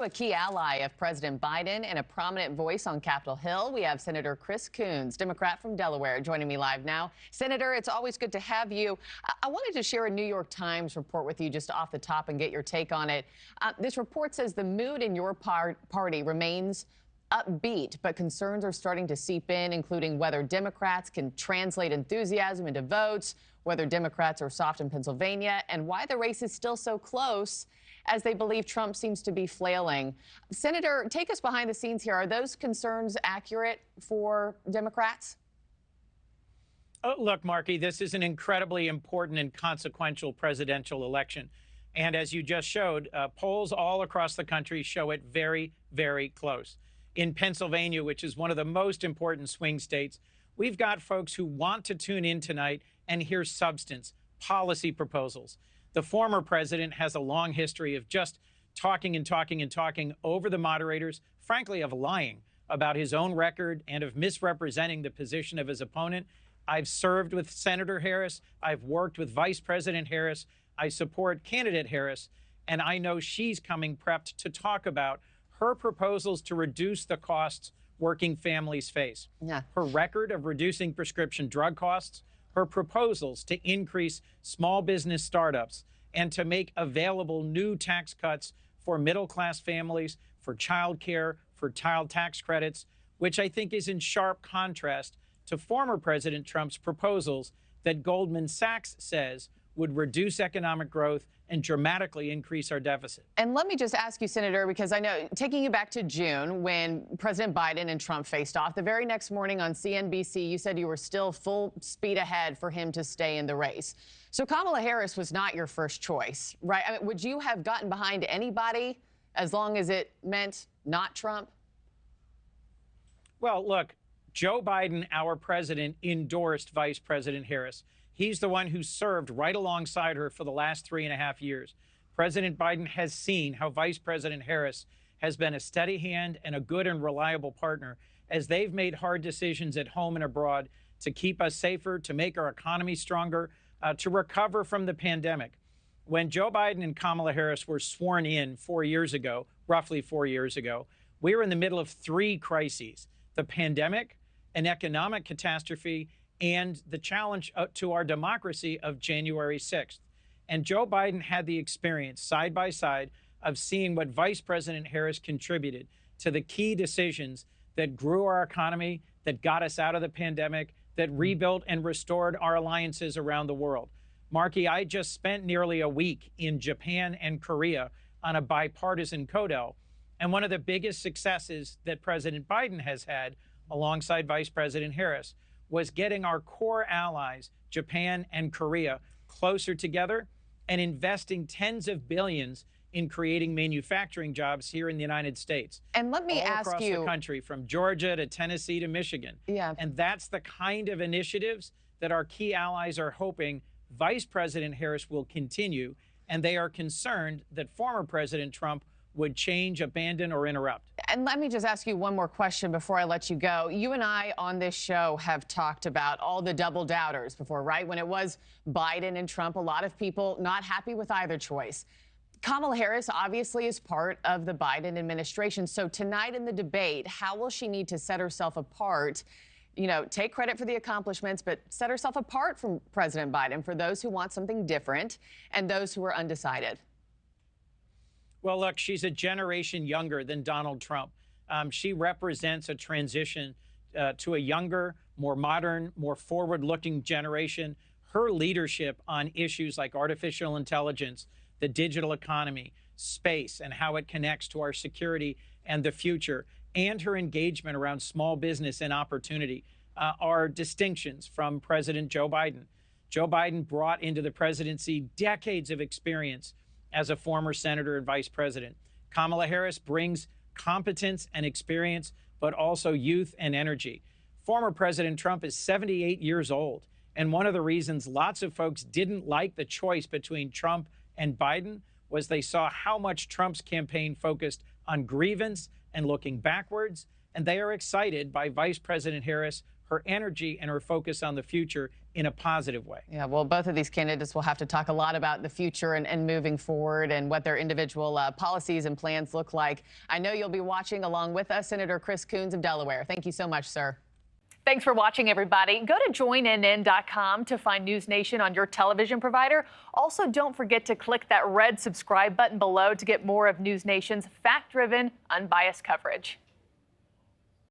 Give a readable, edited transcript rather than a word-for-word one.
A key ally of President Biden and a prominent voice on Capitol Hill, we have Senator Chris Coons, Democrat from Delaware, joining me live now. Senator, it's always good to have you. I wanted to share a New York Times report with you just off the top and get your take on it. This report says the mood in your party remains upbeat, but concerns are starting to seep in, including whether Democrats can translate enthusiasm into votes, whether Democrats are soft in Pennsylvania, and why the race is still so close as they believe Trump seems to be flailing. Senator, take us behind the scenes here. Are those concerns accurate for Democrats? Look, Markie, this is an incredibly important and consequential presidential election. And as you just showed, polls all across the country show it very, very close. In Pennsylvania, which is one of the most important swing states, we've got folks who want to tune in tonight and hear substance, policy proposals. The former president has a long history of just talking and talking and talking over the moderators, frankly, of lying about his own record and of misrepresenting the position of his opponent. I've served with Senator Harris. I've worked with Vice President Harris. I support candidate Harris, and I know she's coming prepped to talk about her proposals to reduce the costs working families face. Yeah. Her record of reducing prescription drug costs, her proposals to increase small business startups and to make available new tax cuts for middle-class families, for child care, for child tax credits, which I think is in sharp contrast to former President Trump's proposals that Goldman Sachs says would reduce economic growth and dramatically increase our deficit. And let me just ask you, Senator, because I know, taking you back to June when President Biden and Trump faced off, the very next morning on CNBC, you said you were still full speed ahead for him to stay in the race. So Kamala Harris was not your first choice, right? I mean, would you have gotten behind anybody as long as it meant not Trump? Well, look, Joe Biden, our president, endorsed Vice President Harris. He's the one who served right alongside her for the last 3.5 years. President Biden has seen how Vice President Harris has been a steady hand and a good and reliable partner as they've made hard decisions at home and abroad to keep us safer, to make our economy stronger, to recover from the pandemic. When Joe Biden and Kamala Harris were sworn in 4 years ago, roughly 4 years ago, we were in the middle of 3 crises: the pandemic, an economic catastrophe, and the challenge to our democracy of January 6th. And Joe Biden had the experience side by side of seeing what Vice President Harris contributed to the key decisions that grew our economy, that got us out of the pandemic, that rebuilt and restored our alliances around the world. Markie, I just spent nearly a week in Japan and Korea on a bipartisan CODEL. And one of the biggest successes that President Biden has had alongside Vice President Harris was getting our core allies, Japan and Korea, closer together and investing tens of billions in creating manufacturing jobs here in the United States. And let me ask across you, the country, from Georgia to Tennessee to Michigan. Yeah. And that's the kind of initiatives that our key allies are hoping Vice President Harris will continue, and they are concerned that former President Trump would change, abandon, or interrupt. And let me just ask you one more question before I let you go. You and I on this show have talked about all the double doubters before, right? When it was Biden and Trump, a lot of people not happy with either choice. Kamala Harris obviously is part of the Biden administration. So tonight in the debate, how will she need to set herself apart? You know, take credit for the accomplishments, but set herself apart from President Biden for those who want something different and those who are undecided. Well, look, she's a generation younger than Donald Trump. She represents a transition to a younger, more modern, more forward-looking generation. Her leadership on issues like artificial intelligence, the digital economy, space, and how it connects to our security and the future, and her engagement around small business and opportunity are distinctions from President Joe Biden. Joe Biden brought into the presidency decades of experience as a former senator and vice president. Kamala Harris brings competence and experience, but also youth and energy. Former President Trump is 78 years old. And one of the reasons lots of folks didn't like the choice between Trump and Biden was they saw how much Trump's campaign focused on grievance and looking backwards. And they are excited by Vice President Harris, her energy and her focus on the future in a positive way. Yeah, well, both of these candidates will have to talk a lot about the future and moving forward and what their individual policies and plans look like. I know you'll be watching along with us, Senator Chris Coons of Delaware. Thank you so much, sir. Thanks for watching, everybody. Go to joinnn.com to find NewsNation on your television provider. Also, don't forget to click that red subscribe button below to get more of NewsNation's fact-driven, unbiased coverage.